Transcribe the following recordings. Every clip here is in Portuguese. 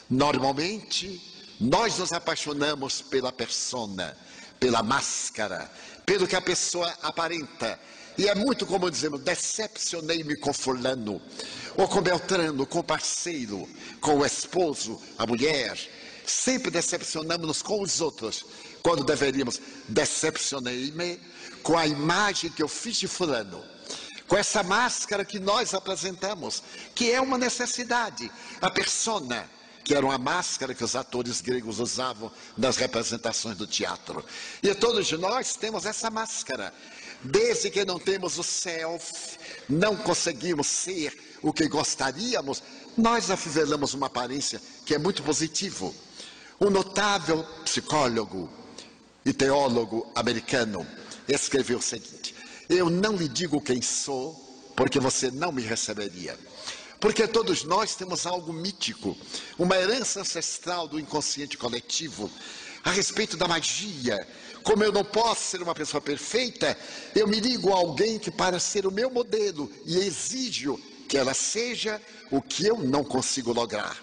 Normalmente, nós nos apaixonamos pela persona, pela máscara, pelo que a pessoa aparenta. E é muito comum dizermos, decepcionei-me com fulano, ou com Beltrano, com o parceiro, com o esposo, a mulher. Sempre decepcionamos-nos com os outros, quando deveríamos, decepcionei-me com a imagem que eu fiz de fulano, com essa máscara que nós apresentamos, que é uma necessidade, a persona, que era uma máscara que os atores gregos usavam nas representações do teatro. E todos nós temos essa máscara. Desde que não temos o self, não conseguimos ser o que gostaríamos, nós afivelamos uma aparência que é muito positivo. Um notável psicólogo e teólogo americano escreveu o seguinte: eu não lhe digo quem sou, porque você não me receberia. Porque todos nós temos algo mítico, uma herança ancestral do inconsciente coletivo, a respeito da magia. Como eu não posso ser uma pessoa perfeita, eu me ligo a alguém que para ser o meu modelo e exijo que ela seja o que eu não consigo lograr.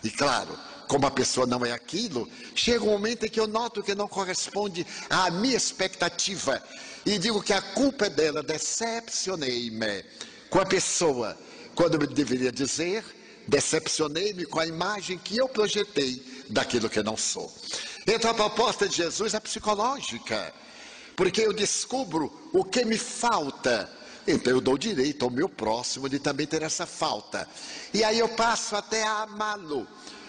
E claro, como a pessoa não é aquilo, chega um momento em que eu noto que não corresponde à minha expectativa e digo que a culpa é dela, decepcionei-me com a pessoa, quando eu deveria dizer, decepcionei-me com a imagem que eu projetei daquilo que não sou. Então a proposta de Jesus é psicológica, porque eu descubro o que me falta, então eu dou direito ao meu próximo de também ter essa falta, e aí eu passo até a amá-lo,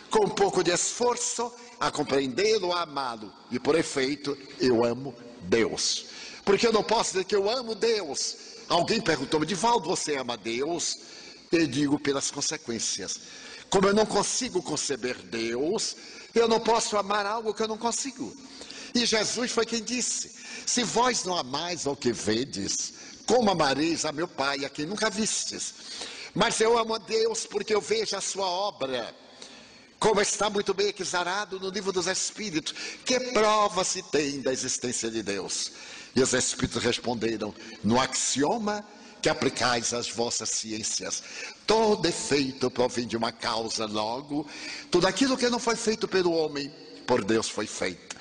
com um pouco de esforço, a compreendê-lo, a amá-lo, e por efeito eu amo Deus, porque eu não posso dizer que eu amo Deus. Alguém perguntou-me, Divaldo, você ama Deus? Eu digo pelas consequências. Como eu não consigo conceber Deus, eu não posso amar algo que eu não consigo. E Jesus foi quem disse: se vós não amais ao que vedes, como amareis a meu Pai, a quem nunca vistes? Mas eu amo a Deus porque eu vejo a sua obra, como está muito bem exarado no livro dos Espíritos. Que prova se tem da existência de Deus? E os Espíritos responderam: no axioma que aplicais às vossas ciências, todo efeito provém de uma causa, logo, tudo aquilo que não foi feito pelo homem, por Deus foi feito.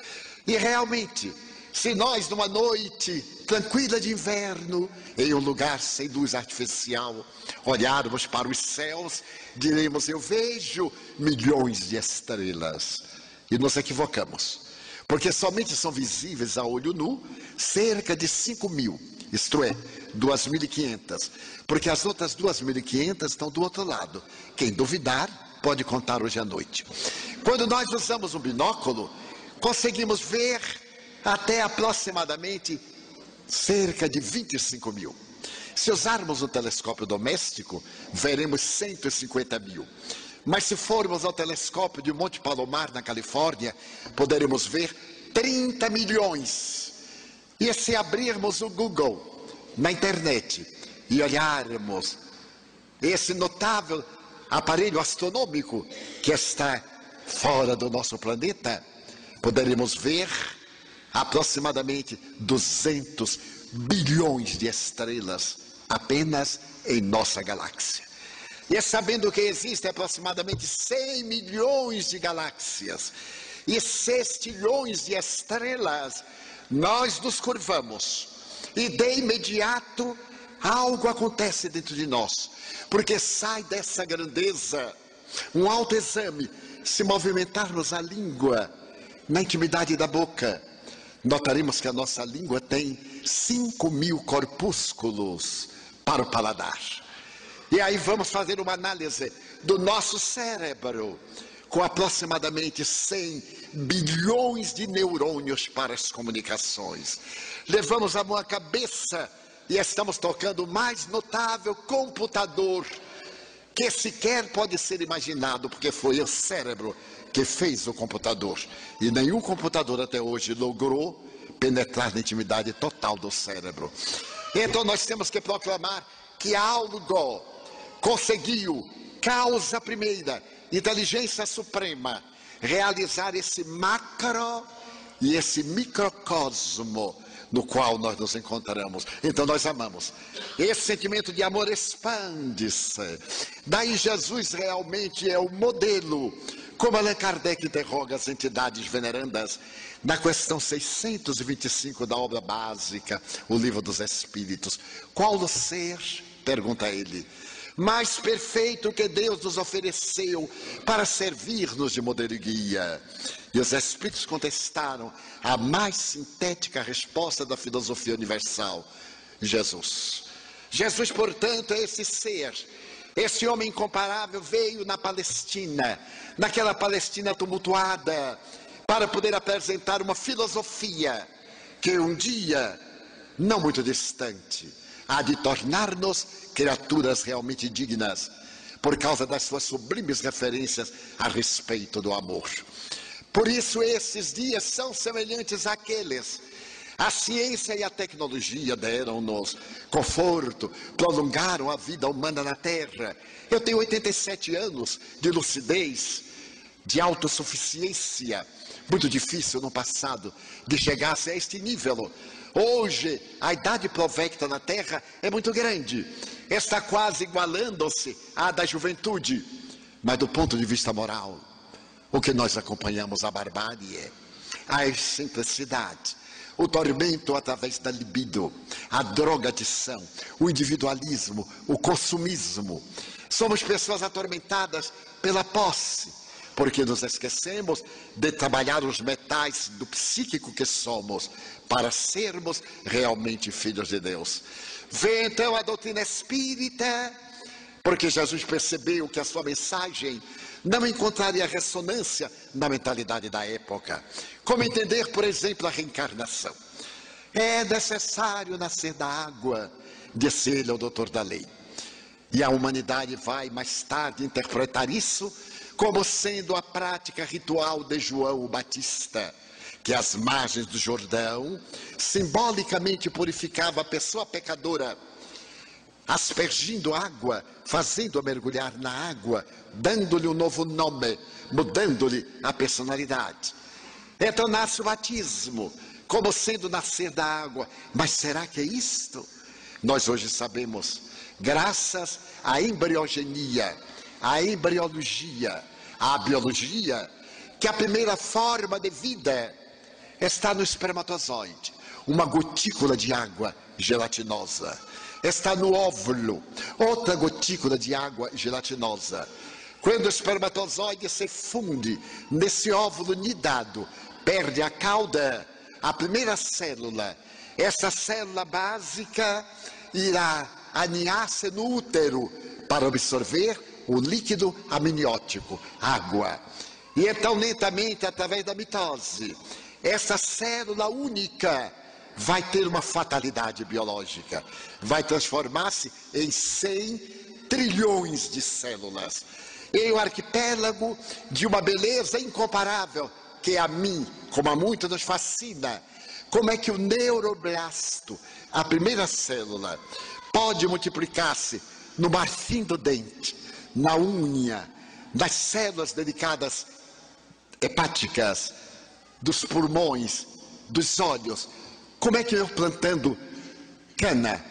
E realmente, se nós numa noite tranquila de inverno, em um lugar sem luz artificial, olharmos para os céus, diremos: eu vejo milhões de estrelas, e nos equivocamos, porque somente são visíveis a olho nu cerca de 5.000, isto é, 2.500, porque as outras 2.500 estão do outro lado. Quem duvidar pode contar hoje à noite. Quando nós usamos um binóculo, conseguimos ver até aproximadamente cerca de 25.000. Se usarmos um telescópio doméstico, veremos 150.000. Mas se formos ao telescópio de Monte Palomar, na Califórnia, poderemos ver 30 milhões. E se abrirmos o Google na internet e olharmos esse notável aparelho astronômico que está fora do nosso planeta, poderemos ver aproximadamente 200 bilhões de estrelas apenas em nossa galáxia. E sabendo que existem aproximadamente 100 milhões de galáxias e sextilhões de estrelas, nós nos curvamos e de imediato algo acontece dentro de nós, porque sai dessa grandeza um autoexame. Se movimentarmos a língua na intimidade da boca, notaremos que a nossa língua tem 5.000 corpúsculos para o paladar. E aí vamos fazer uma análise do nosso cérebro, com aproximadamente 100 bilhões de neurônios para as comunicações. Levamos a mão à cabeça e estamos tocando o mais notável computador que sequer pode ser imaginado, porque foi o cérebro que fez o computador. E nenhum computador até hoje logrou penetrar na intimidade total do cérebro. Então nós temos que proclamar que algo conseguiu, causa primeira, inteligência suprema, realizar esse macro e esse microcosmo no qual nós nos encontramos. Então nós amamos. Esse sentimento de amor expande-se. Daí Jesus realmente é o modelo Como Allan Kardec interroga as entidades venerandas na questão 625 da obra básica, o Livro dos Espíritos. Qual o ser, pergunta ele, mais perfeito que Deus nos ofereceu para servir-nos de modelo e guia? E os Espíritos contestaram a mais sintética resposta da filosofia universal: Jesus. Jesus, portanto, é esse ser. Esse homem incomparável veio na Palestina, naquela Palestina tumultuada, para poder apresentar uma filosofia que um dia, não muito distante, há de tornar-nos criaturas realmente dignas, por causa das suas sublimes referências a respeito do amor. Por isso esses dias são semelhantes àqueles. A ciência e a tecnologia deram-nos conforto, prolongaram a vida humana na Terra. Eu tenho 87 anos de lucidez, de autossuficiência. Muito difícil no passado de chegar-se a este nível. Hoje, a idade provecta na Terra é muito grande. Está quase igualando-se à da juventude. Mas do ponto de vista moral, o que nós acompanhamos, a barbárie, a excentricidade, o tormento através da libido, a drogadição, o individualismo, o consumismo. Somos pessoas atormentadas pela posse, porque nos esquecemos de trabalhar os metais do psíquico que somos, para sermos realmente filhos de Deus. Vê então a doutrina espírita, porque Jesus percebeu que a sua mensagem não encontraria ressonância na mentalidade da época. Como entender, por exemplo, a reencarnação? É necessário nascer da água, disse ele ao doutor da lei. E a humanidade vai mais tarde interpretar isso como sendo a prática ritual de João o Batista, que às margens do Jordão simbolicamente purificava a pessoa pecadora, aspergindo água, fazendo-a mergulhar na água, dando-lhe um novo nome, mudando-lhe a personalidade. Então nasce o batismo, como sendo nascer da água. Mas será que é isto? Nós hoje sabemos, graças à embriogenia, à embriologia, à biologia, que a primeira forma de vida está no espermatozoide, uma gotícula de água gelatinosa. Está no óvulo, outra gotícula de água gelatinosa. Quando o espermatozoide se funde nesse óvulo nidado, perde a cauda, a primeira célula. Essa célula básica irá aninhar-se no útero para absorver o líquido amniótico, água. E então, lentamente, através da mitose, essa célula única vai ter uma fatalidade biológica, vai transformar-se em 100 trilhões de células, em um arquipélago de uma beleza incomparável, que a mim, como a muitos, nos fascina. Como é que o neuroblasto, a primeira célula, pode multiplicar-se no marfim do dente, na unha, nas células delicadas hepáticas, dos pulmões, dos olhos? Como é que eu, plantando cana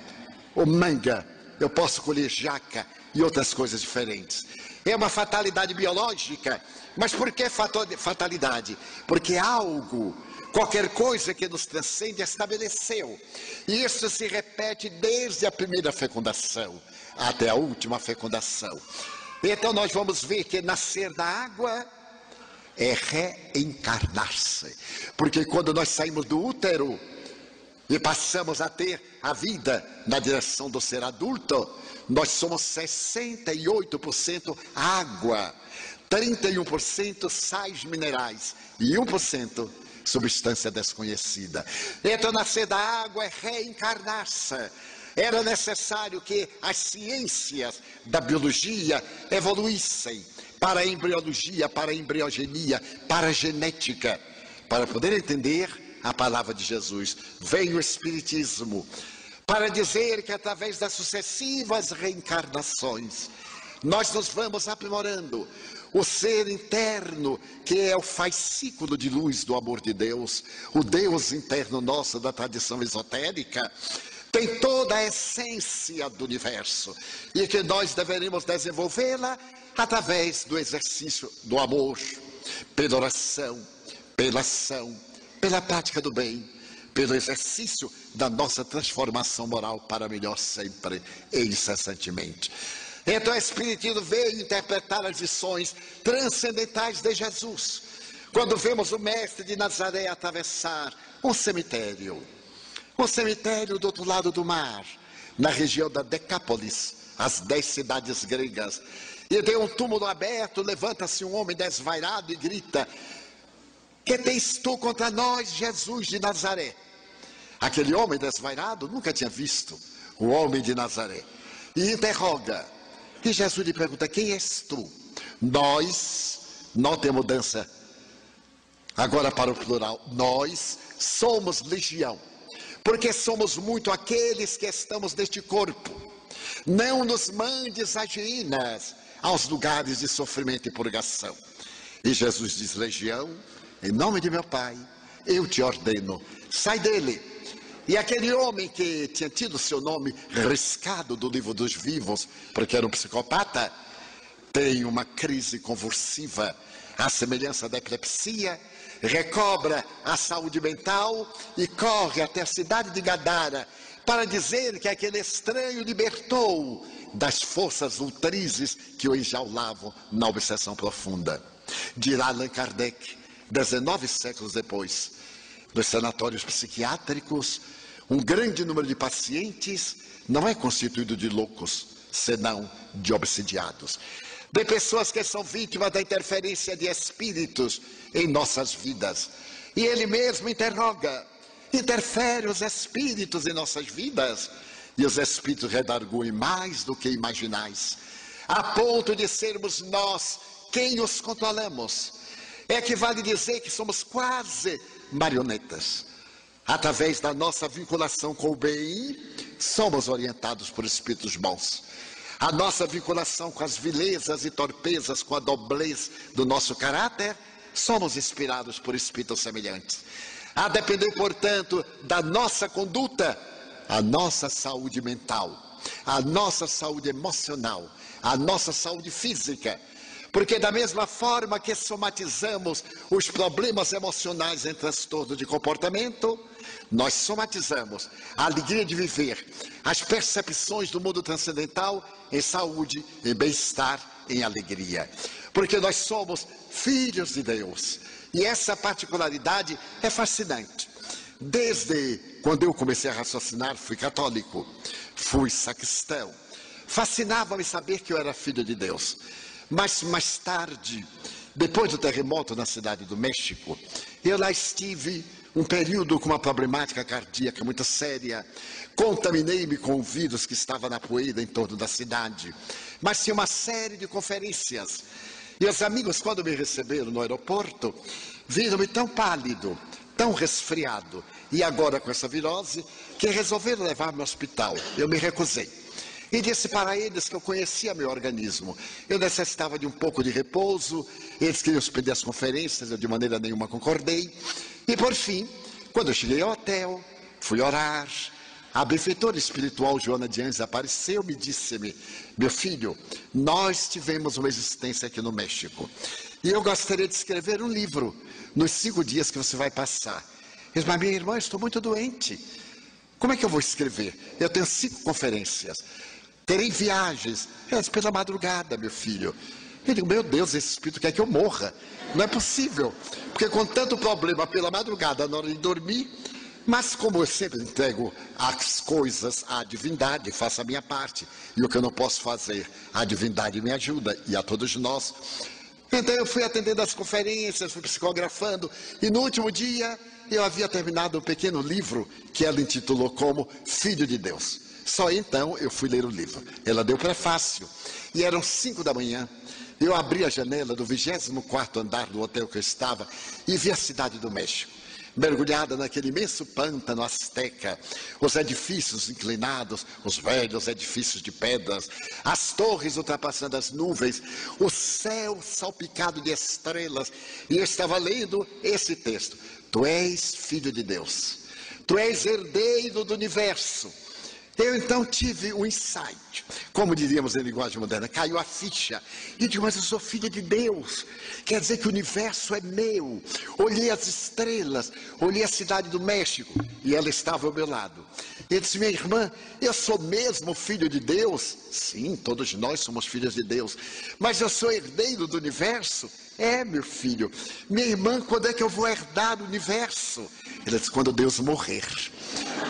ou manga, eu posso colher jaca e outras coisas diferentes? É uma fatalidade biológica. Mas por que fatalidade? Porque algo, qualquer coisa que nos transcende, estabeleceu. E isso se repete desde a primeira fecundação até a última fecundação. Então nós vamos ver que nascer da água é reencarnar-se. Porque quando nós saímos do útero e passamos a ter a vida na direção do ser adulto, nós somos 68% água, 31% sais minerais e 1% substância desconhecida. Então nascer da água é reencarnar-se. Era necessário que as ciências da biologia evoluíssem para a embriologia, para a embriogenia, para a genética, para poder entender a palavra de Jesus. Vem o Espiritismo para dizer que através das sucessivas reencarnações nós nos vamos aprimorando. O ser interno, que é o fascículo de luz do amor de Deus, o Deus interno nosso da tradição esotérica, tem toda a essência do universo e que nós deveríamos desenvolvê-la através do exercício do amor, pela oração, pela ação, pela prática do bem, pelo exercício da nossa transformação moral para melhor sempre e incessantemente. Então o Espiritismo veio interpretar as lições transcendentais de Jesus. Quando vemos o mestre de Nazaré atravessar um cemitério do outro lado do mar, na região da Decápolis, as 10 cidades gregas, e de um túmulo aberto levanta-se um homem desvairado e grita: que tens tu contra nós, Jesus de Nazaré? Aquele homem desvairado nunca tinha visto o homem de Nazaré e interroga, e Jesus lhe pergunta: quem és tu? Nós, notem a mudança agora para o plural, nós somos legião, porque somos muito aqueles que estamos neste corpo. Não nos mandes as hienas aos lugares de sofrimento e purgação. E Jesus diz: legião, em nome de meu Pai, eu te ordeno, sai dele. E aquele homem que tinha tido seu nome riscado do livro dos vivos, porque era um psicopata, tem uma crise convulsiva, à semelhança da epilepsia, recobra a saúde mental e corre até a cidade de Gadara para dizer que aquele estranho libertou das forças ultrizes que o enjaulavam na obsessão profunda. Dirá Allan Kardec, 19 séculos depois, nos sanatórios psiquiátricos, um grande número de pacientes não é constituído de loucos, senão de obsidiados, de pessoas que são vítimas da interferência de espíritos em nossas vidas. E ele mesmo interfere os espíritos em nossas vidas, e os espíritos redarguem mais do que imaginais, a ponto de sermos nós quem os controlamos. É que vale dizer que somos quase marionetas. Através da nossa vinculação com o bem, somos orientados por espíritos bons. A nossa vinculação com as vilezas e torpezas, com a doblez do nosso caráter, somos inspirados por espíritos semelhantes. A depender, portanto, da nossa conduta, a nossa saúde mental, a nossa saúde emocional, a nossa saúde física. Porque da mesma forma que somatizamos os problemas emocionais em transtorno de comportamento, nós somatizamos a alegria de viver, as percepções do mundo transcendental em saúde, em bem-estar, em alegria. Porque nós somos filhos de Deus. E essa particularidade é fascinante. Desde quando eu comecei a raciocinar, fui católico, fui sacristão. Fascinava-me saber que eu era filho de Deus. Mas mais tarde, depois do terremoto na cidade do México, eu lá estive um período com uma problemática cardíaca muito séria. Contaminei-me com o vírus que estava na poeira em torno da cidade. Mas tinha uma série de conferências. E os amigos, quando me receberam no aeroporto, viram-me tão pálido, tão resfriado, e agora com essa virose, que resolveram levar-me ao hospital. Eu me recusei. E disse para eles que eu conhecia meu organismo. Eu necessitava de um pouco de repouso. Eles queriam suspender as conferências, eu de maneira nenhuma concordei. E por fim, quando eu cheguei ao hotel, fui orar. A benfeitora espiritual Joana de Anjos apareceu e disse-me: meu filho, nós tivemos uma existência aqui no México. E eu gostaria de escrever um livro nos 5 dias que você vai passar. Eu disse: mas minha irmã, eu estou muito doente. Como é que eu vou escrever? Eu tenho 5 conferências. Terei viagens. Pela madrugada, meu filho. Eu digo: meu Deus, esse espírito quer que eu morra. Não é possível. Porque com tanto problema pela madrugada, na hora de dormir. Mas como eu sempre entrego as coisas à divindade, faço a minha parte. E o que eu não posso fazer, a divindade me ajuda. E a todos nós. Então eu fui atendendo as conferências, fui psicografando. E no último dia, eu havia terminado um pequeno livro que ela intitulou como Filho de Deus. Só então eu fui ler o livro. Ela deu prefácio. E eram 5 da manhã. Eu abri a janela do 24º andar do hotel que eu estava e vi a cidade do México, mergulhada naquele imenso pântano azteca, os edifícios inclinados, os velhos edifícios de pedras, as torres ultrapassando as nuvens, o céu salpicado de estrelas. E eu estava lendo esse texto: tu és filho de Deus, tu és herdeiro do universo. Eu então tive um insight, como diríamos em linguagem moderna, caiu a ficha, e digo, mas eu sou filho de Deus, quer dizer que o universo é meu. Olhei as estrelas, olhei a cidade do México, e ela estava ao meu lado. Ele disse, minha irmã, eu sou mesmo filho de Deus? Sim, todos nós somos filhos de Deus, mas eu sou herdeiro do universo? É, meu filho. Minha irmã, quando é que eu vou herdar o universo? Ele disse, quando Deus morrer.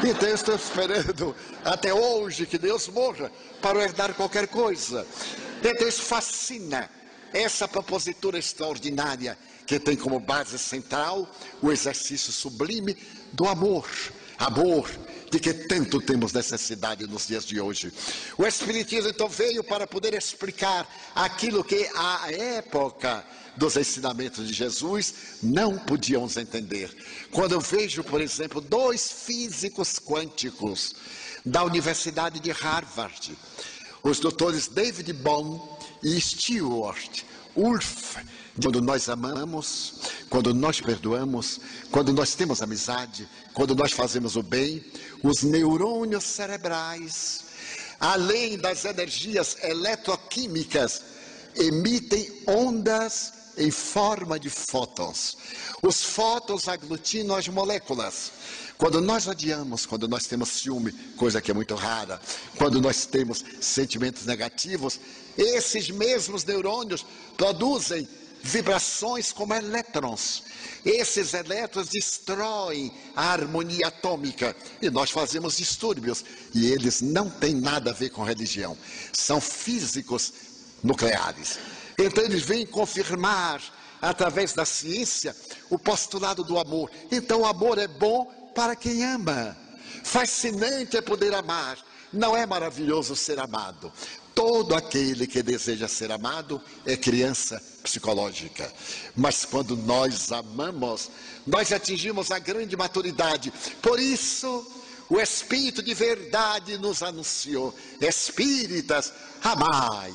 Então eu estou esperando até hoje que Deus morra para herdar qualquer coisa. Então isso fascina, essa propositura extraordinária que tem como base central o exercício sublime do amor. Amor de que tanto temos necessidade nos dias de hoje. O Espiritismo então veio para poder explicar aquilo que à época dos ensinamentos de Jesus não podíamos entender. Quando eu vejo, por exemplo, dois físicos quânticos da Universidade de Harvard, os doutores David Bohm e Stewart Wolf, quando nós amamos, quando nós perdoamos, quando nós temos amizade, quando nós fazemos o bem, os neurônios cerebrais, além das energias eletroquímicas, emitem ondas em forma de fótons. Os fótons aglutinam as moléculas. Quando nós odiamos, quando nós temos ciúme, coisa que é muito rara, quando nós temos sentimentos negativos, esses mesmos neurônios produzem vibrações como elétrons. Esses elétrons destroem a harmonia atômica e nós fazemos distúrbios. E eles não têm nada a ver com religião. São físicos nucleares. Então eles vêm confirmar, através da ciência, o postulado do amor. Então o amor é bom para quem ama. Fascinante é poder amar. Não é maravilhoso ser amado? Todo aquele que deseja ser amado é criança psicológica. Mas quando nós amamos, nós atingimos a grande maturidade. Por isso, o Espírito de verdade nos anunciou: Espíritas, amai.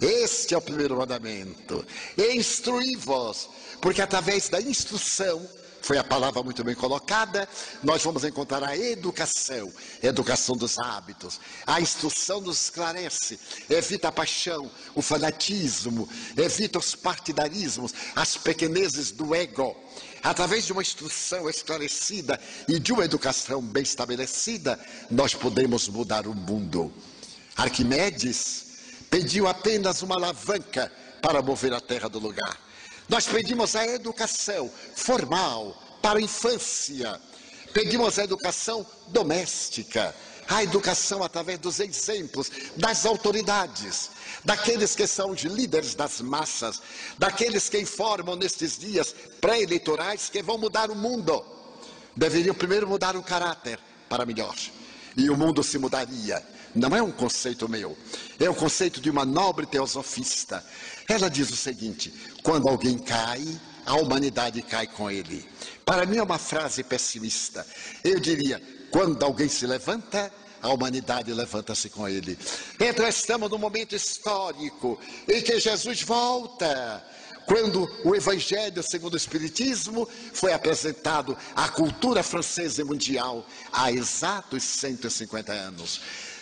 Este é o primeiro mandamento. E instruí-vos, porque através da instrução, foi a palavra muito bem colocada, nós vamos encontrar a educação, educação dos hábitos. A instrução nos esclarece, evita a paixão, o fanatismo, evita os partidarismos, as pequenezes do ego. Através de uma instrução esclarecida e de uma educação bem estabelecida, nós podemos mudar o mundo. Arquimedes pediu apenas uma alavanca para mover a terra do lugar. Nós pedimos a educação formal para a infância. Pedimos a educação doméstica, a educação através dos exemplos, das autoridades, daqueles que são os líderes das massas, daqueles que informam nestes dias pré-eleitorais que vão mudar o mundo. Deveriam primeiro mudar o caráter para melhor, e o mundo se mudaria. Não é um conceito meu, é o conceito de uma nobre teosofista. Ela diz o seguinte: quando alguém cai, a humanidade cai com ele. Para mim é uma frase pessimista. Eu diria, quando alguém se levanta, a humanidade levanta-se com ele. Então estamos num momento histórico em que Jesus volta. Quando o Evangelho segundo o Espiritismo foi apresentado à cultura francesa e mundial há exatos 150 anos.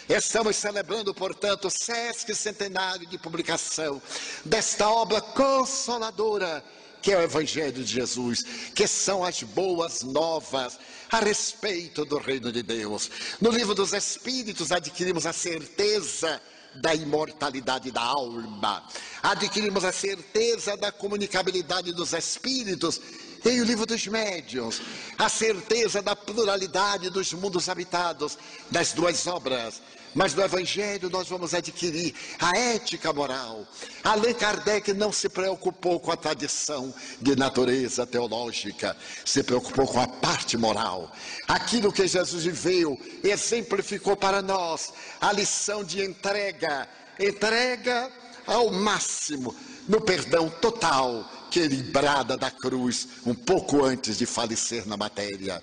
Estamos celebrando, portanto, o sesquicentenário de publicação desta obra consoladora, que é o Evangelho de Jesus, que são as boas novas a respeito do reino de Deus. No livro dos Espíritos adquirimos a certeza da imortalidade da alma, adquirimos a certeza da comunicabilidade dos espíritos. Em o livro dos médiuns, a certeza da pluralidade dos mundos habitados, das duas obras. Mas no Evangelho nós vamos adquirir a ética moral. Allan Kardec não se preocupou com a tradição de natureza teológica, se preocupou com a parte moral. Aquilo que Jesus viveu exemplificou para nós a lição de entrega ao máximo, no perdão total que ele brada da cruz um pouco antes de falecer na matéria.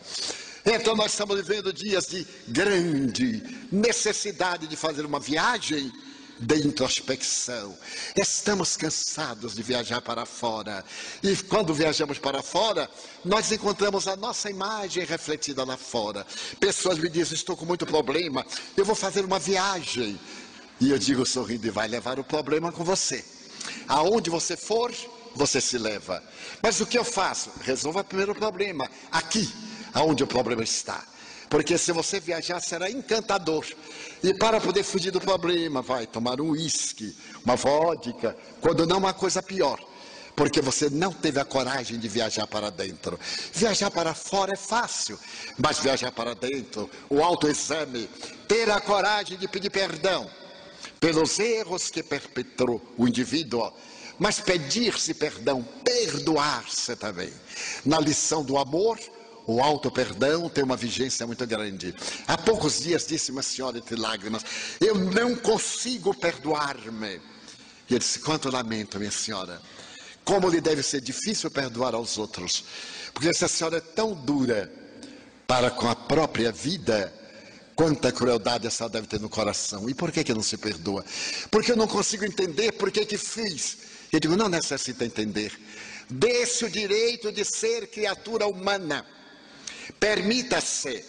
Então nós estamos vivendo dias de grande necessidade de fazer uma viagem de introspecção. Estamos cansados de viajar para fora. E quando viajamos para fora, nós encontramos a nossa imagem refletida lá fora. Pessoas me dizem, estou com muito problema, eu vou fazer uma viagem. E eu digo sorrindo, e vai levar o problema com você. Aonde você for, você se leva. Mas o que eu faço? Resolva primeiro o problema, aqui, aonde o problema está. Porque se você viajar, será encantador. E para poder fugir do problema, vai tomar um uísque, uma vodka, quando não uma coisa pior. Porque você não teve a coragem de viajar para dentro. Viajar para fora é fácil, mas viajar para dentro, o autoexame, ter a coragem de pedir perdão pelos erros que perpetrou o indivíduo, mas pedir-se perdão, perdoar-se também. Na lição do amor, o auto-perdão tem uma vigência muito grande. Há poucos dias disse uma senhora entre lágrimas, eu não consigo perdoar-me. E eu disse, quanto lamento, minha senhora. Como lhe deve ser difícil perdoar aos outros. Porque essa senhora é tão dura para com a própria vida, quanta crueldade essa deve ter no coração. E por que não se perdoa? Porque eu não consigo entender por que fiz. Eu digo, não necessita entender. Dê-se o direito de ser criatura humana. Permita-se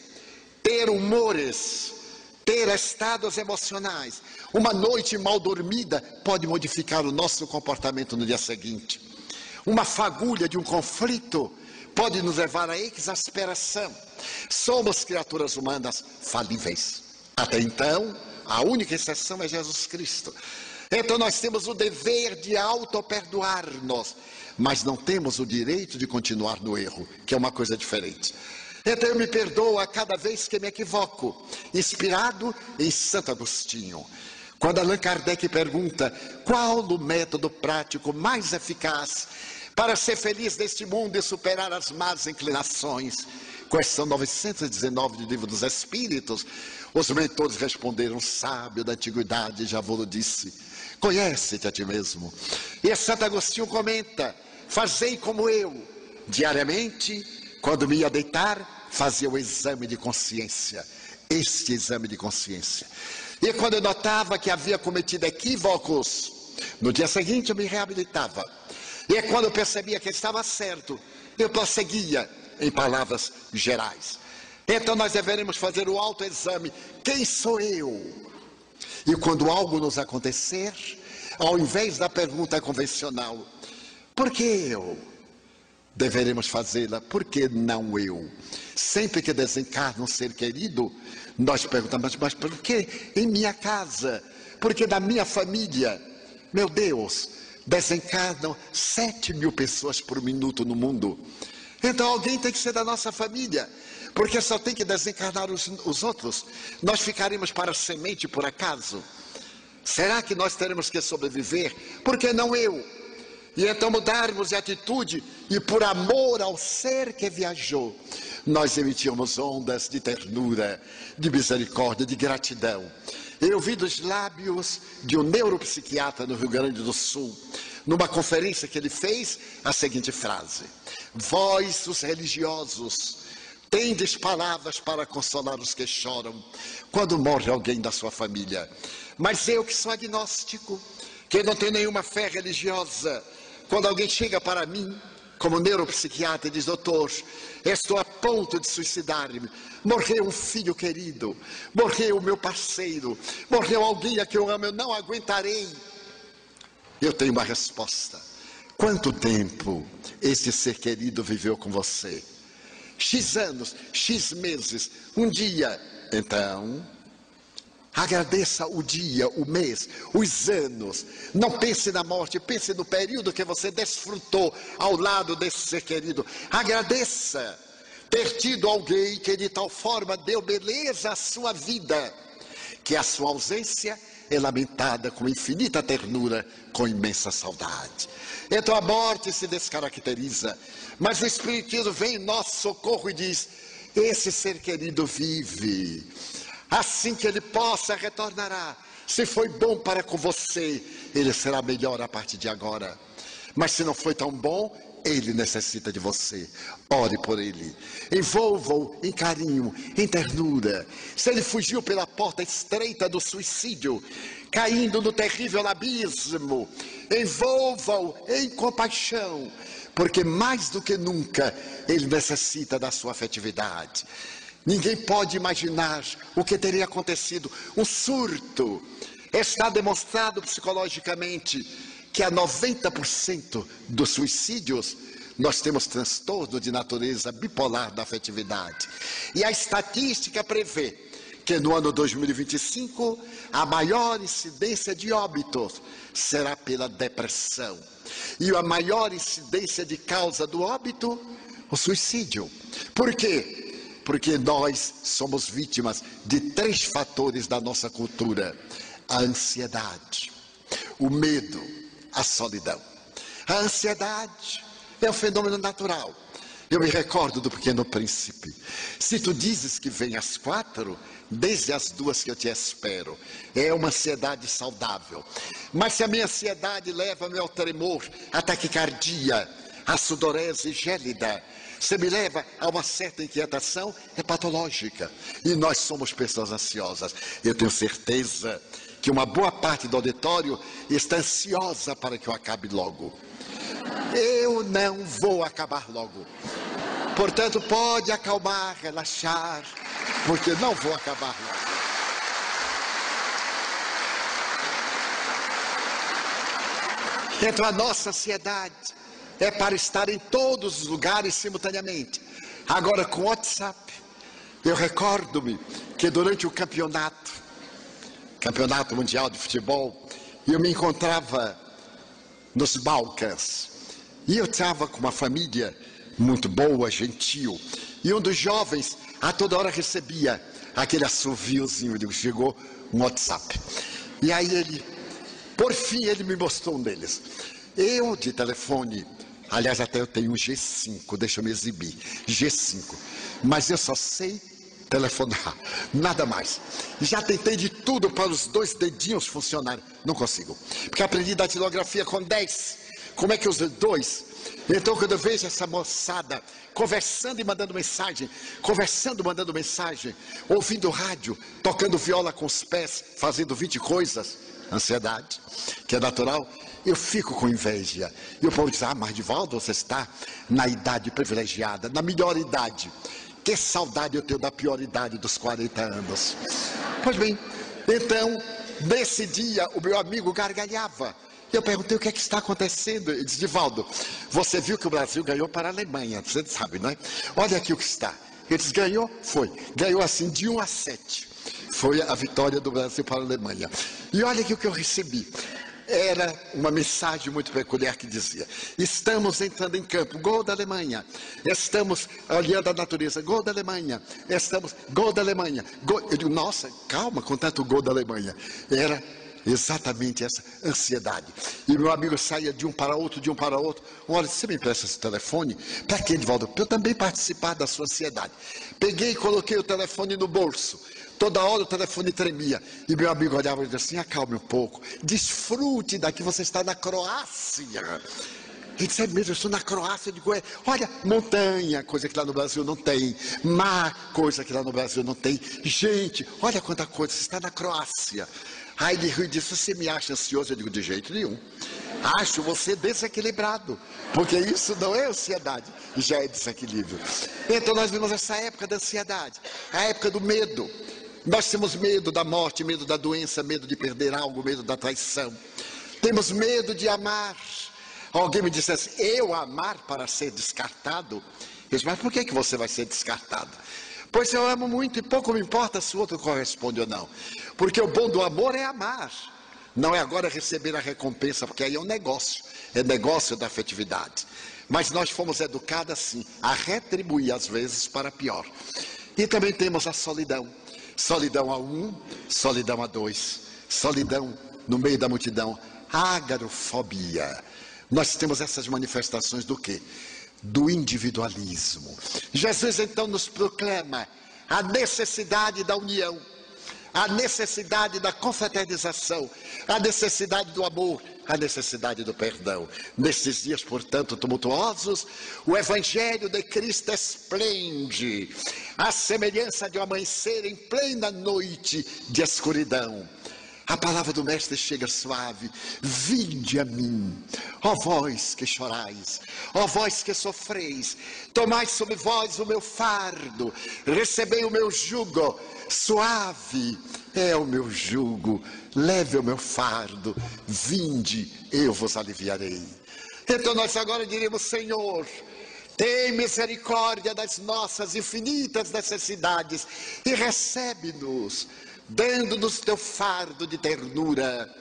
ter humores, ter estados emocionais. Uma noite mal dormida pode modificar o nosso comportamento no dia seguinte. Uma fagulha de um conflito pode nos levar à exasperação. Somos criaturas humanas falíveis. Até então, a única exceção é Jesus Cristo. Então nós temos o dever de auto-perdoar-nos, mas não temos o direito de continuar no erro, que é uma coisa diferente. Então eu me perdoo a cada vez que me equivoco, inspirado em Santo Agostinho. Quando Allan Kardec pergunta qual o método prático mais eficaz para ser feliz neste mundo e superar as más inclinações, questão 919 do Livro dos Espíritos, os mentores responderam, sábio da antiguidade, já vou disse, conhece-te a ti mesmo. E Santo Agostinho comenta, fazei como eu, diariamente, quando me ia deitar, fazia o exame de consciência, este exame de consciência. E quando eu notava que havia cometido equívocos, no dia seguinte eu me reabilitava. E quando eu percebia que estava certo, eu prosseguia em palavras gerais. Então nós deveremos fazer o autoexame, quem sou eu? E quando algo nos acontecer, ao invés da pergunta convencional, por que eu? Deveremos fazê-la, por que não eu? Sempre que desencarna um ser querido, nós perguntamos, mas por que em minha casa? Por que na minha família? Meu Deus, desencarnam 7.000 pessoas por minuto no mundo. Então alguém tem que ser da nossa família, porque só tem que desencarnar os outros. Nós ficaremos para semente por acaso? Será que nós teremos que sobreviver? Por que não eu? E então mudarmos de atitude e por amor ao ser que viajou, nós emitimos ondas de ternura, de misericórdia, de gratidão. Eu vi dos lábios de um neuropsiquiatra no Rio Grande do Sul, numa conferência que ele fez, a seguinte frase: vós, os religiosos, tendes palavras para consolar os que choram quando morre alguém da sua família. Mas eu que sou agnóstico, que não tenho nenhuma fé religiosa, quando alguém chega para mim, como neuropsiquiatra, e diz, doutor, estou a ponto de suicidar-me, morreu um filho querido, morreu o meu parceiro, morreu alguém a quem eu amo, eu não aguentarei. Eu tenho uma resposta. Quanto tempo esse ser querido viveu com você? X anos, X meses, um dia. Então, agradeça o dia, o mês, os anos. Não pense na morte, pense no período que você desfrutou ao lado desse ser querido. Agradeça ter tido alguém que de tal forma deu beleza à sua vida, que a sua ausência é lamentada com infinita ternura, com imensa saudade. Então a morte se descaracteriza, mas o Espiritismo vem em nosso socorro e diz, esse ser querido vive. Assim que ele possa, retornará. Se foi bom para com você, ele será melhor a partir de agora. Mas se não foi tão bom, ele necessita de você. Ore por ele. Envolva-o em carinho, em ternura. Se ele fugiu pela porta estreita do suicídio, caindo no terrível abismo, envolva-o em compaixão, porque mais do que nunca ele necessita da sua afetividade. Ninguém pode imaginar o que teria acontecido. Um surto. Está demonstrado psicologicamente que a 90% dos suicídios nós temos transtorno de natureza bipolar da afetividade. E a estatística prevê que no ano 2025 a maior incidência de óbitos será pela depressão. E a maior incidência de causa do óbito, o suicídio. Por quê? Porque nós somos vítimas de 3 fatores da nossa cultura: a ansiedade, o medo, a solidão. A ansiedade é um fenômeno natural. Eu me recordo do Pequeno Príncipe. Se tu dizes que vem às 4, desde as 2 que eu te espero. É uma ansiedade saudável. Mas se a minha ansiedade leva-me ao tremor, à taquicardia, à sudorese gélida, se me leva a uma certa inquietação, é patológica. E nós somos pessoas ansiosas. Eu tenho certeza que uma boa parte do auditório está ansiosa para que eu acabe logo. Eu não vou acabar logo. Portanto, pode acalmar, relaxar, porque não vou acabar logo. Então, a nossa ansiedade é para estar em todos os lugares simultaneamente. Agora, com o WhatsApp, eu recordo-me que durante o campeonato mundial de futebol, eu me encontrava nos Balcãs. E eu estava com uma família muito boa, gentil. E um dos jovens, a toda hora recebia aquele assoviozinho, chegou um WhatsApp. E aí ele, por fim, ele me mostrou um deles. Eu, de telefone, aliás, até eu tenho um G5, deixa eu me exibir, G5. Mas eu só sei telefonar, nada mais. Já tentei de tudo para os 2 dedinhos funcionarem, não consigo. Porque aprendi datilografia com 10. Como é que eu uso 2? Então, quando eu vejo essa moçada conversando e mandando mensagem, ouvindo rádio, tocando viola com os pés, fazendo 20 coisas, ansiedade, que é natural, eu fico com inveja. E o povo diz: mas Divaldo, você está na idade privilegiada, na melhor idade. Que saudade eu tenho da pior idade dos 40 anos. Pois bem, então, nesse dia, o meu amigo gargalhava. Eu perguntei: o que é que está acontecendo? Ele disse: Divaldo, você viu que o Brasil ganhou para a Alemanha, você sabe, não é? Olha aqui o que está. Ele disse: ganhou? Foi. Ganhou assim de 1-7. Foi a vitória do Brasil para a Alemanha. E olha aqui o que eu recebi. Era uma mensagem muito peculiar que dizia: estamos entrando em campo, gol da Alemanha. Estamos olhando a natureza, gol da Alemanha. Gol da Alemanha. Eu digo: nossa, calma com tanto gol da Alemanha. Era exatamente essa ansiedade. E meu amigo saía de um para outro. Olha, você me empresta esse telefone? Para quê, Divaldo? Para eu também participar da sua ansiedade. Peguei e coloquei o telefone no bolso. Toda hora o telefone tremia. E meu amigo olhava e dizia assim: acalme um pouco. Desfrute daqui, você está na Croácia. Ele disse: é mesmo, eu estou na Croácia. Eu digo: olha, montanha, coisa que lá no Brasil não tem. Mar, coisa que lá no Brasil não tem. Gente, olha quanta coisa, você está na Croácia. Aí ele riu e disse: você me acha ansioso? Eu digo: de jeito nenhum. Acho você desequilibrado, porque isso não é ansiedade, já é desequilíbrio. Então nós vimos essa época da ansiedade, a época do medo. Nós temos medo da morte, medo da doença, medo de perder algo, medo da traição. Temos medo de amar. Alguém me disse assim: eu amar para ser descartado? Eu disse: mas por que você vai ser descartado? Pois eu amo muito e pouco me importa se o outro corresponde ou não. Porque o bom do amor é amar. Não é agora receber a recompensa, porque aí é um negócio. É negócio da afetividade. Mas nós fomos educados assim, a retribuir às vezes para pior. E também temos a solidão. Solidão a 1, solidão a 2. Solidão no meio da multidão. Agarofobia. Nós temos essas manifestações do quê? Do individualismo. Jesus então nos proclama a necessidade da união, a necessidade da confraternização, a necessidade do amor, a necessidade do perdão. Nesses dias, portanto, tumultuosos, o Evangelho de Cristo esplende, à semelhança de um amanhecer em plena noite de escuridão. A palavra do Mestre chega suave: vinde a mim, ó vós que chorais, ó vós que sofreis, tomai sobre vós o meu fardo, recebei o meu jugo, suave é o meu jugo, leve o meu fardo, vinde, eu vos aliviarei. Então nós agora diremos: Senhor, tem misericórdia das nossas infinitas necessidades e recebe-nos, dando-nos teu fardo de ternura,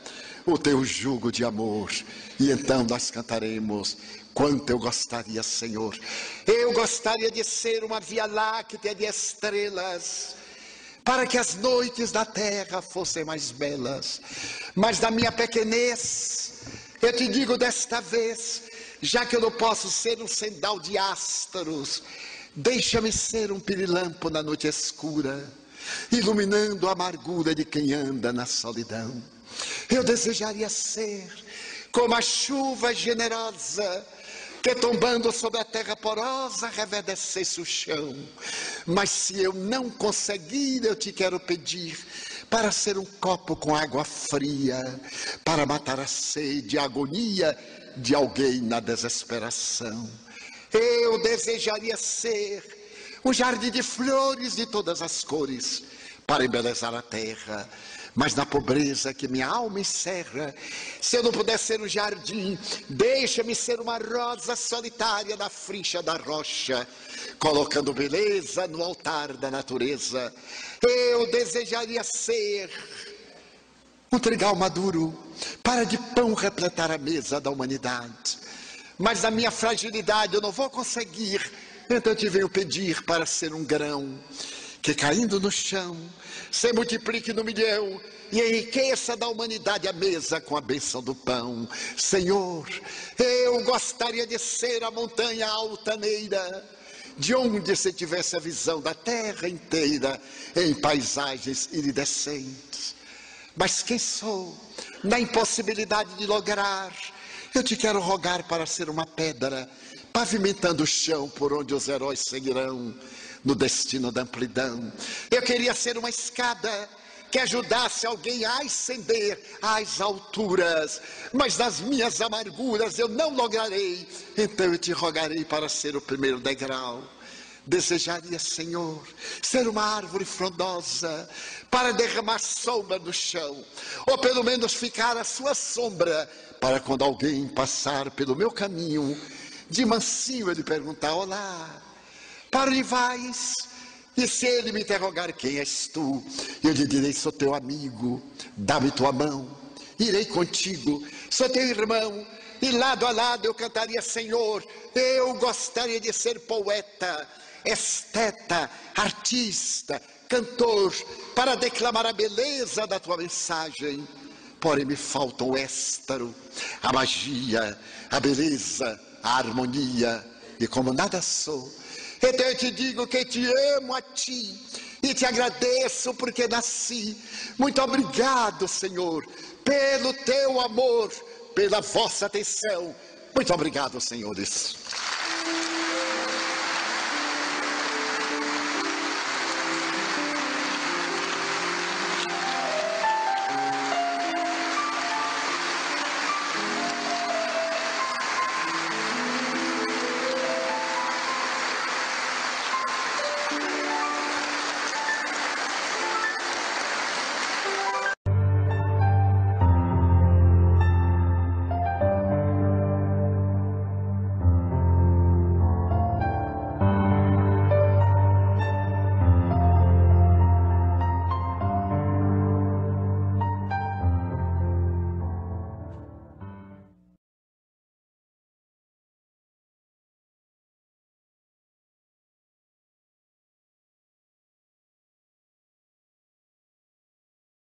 o teu jugo de amor. E então nós cantaremos: quanto eu gostaria, Senhor, eu gostaria de ser uma via láctea de estrelas, para que as noites da terra fossem mais belas. Mas na minha pequenez, eu te digo desta vez, já que eu não posso ser um sendal de astros, deixa-me ser um pirilampo na noite escura, iluminando a amargura de quem anda na solidão. Eu desejaria ser como a chuva generosa, que tombando sobre a terra porosa reverdecesse o chão. Mas se eu não conseguir, eu te quero pedir para ser um copo com água fria, para matar a sede, a agonia de alguém na desesperação. Eu desejaria ser um jardim de flores de todas as cores, para embelezar a terra. Mas na pobreza que minha alma encerra, se eu não puder ser um jardim, deixa-me ser uma rosa solitária na frincha da rocha, colocando beleza no altar da natureza. Eu desejaria ser um trigal maduro, para de pão repletar a mesa da humanidade. Mas na minha fragilidade eu não vou conseguir, então eu te venho pedir para ser um grão, que caindo no chão, se multiplique no milhão, e enriqueça da humanidade a mesa com a bênção do pão. Senhor, eu gostaria de ser a montanha altaneira, de onde se tivesse a visão da terra inteira, em paisagens iridescentes. Mas quem sou, na impossibilidade de lograr, eu te quero rogar para ser uma pedra, pavimentando o chão por onde os heróis seguirão, no destino da amplidão. Eu queria ser uma escada, que ajudasse alguém a ascender às alturas, mas nas minhas amarguras eu não lograrei, então eu te rogarei para ser o primeiro degrau. Desejaria, Senhor, ser uma árvore frondosa, para derramar sombra no chão, ou pelo menos ficar à sua sombra, para quando alguém passar pelo meu caminho, de mansinho ele perguntar: olá, para onde vais? E se ele me interrogar: quem és tu? Eu lhe direi: sou teu amigo, dá-me tua mão, irei contigo, sou teu irmão. E lado a lado eu cantaria: Senhor, eu gostaria de ser poeta, esteta, artista, cantor, para declamar a beleza da tua mensagem. Porém me falta o êxtaro, a magia, a beleza, a harmonia, e como nada sou, então eu te digo que te amo a ti e te agradeço porque nasci. Muito obrigado, Senhor, pelo teu amor, pela vossa atenção. Muito obrigado, senhores.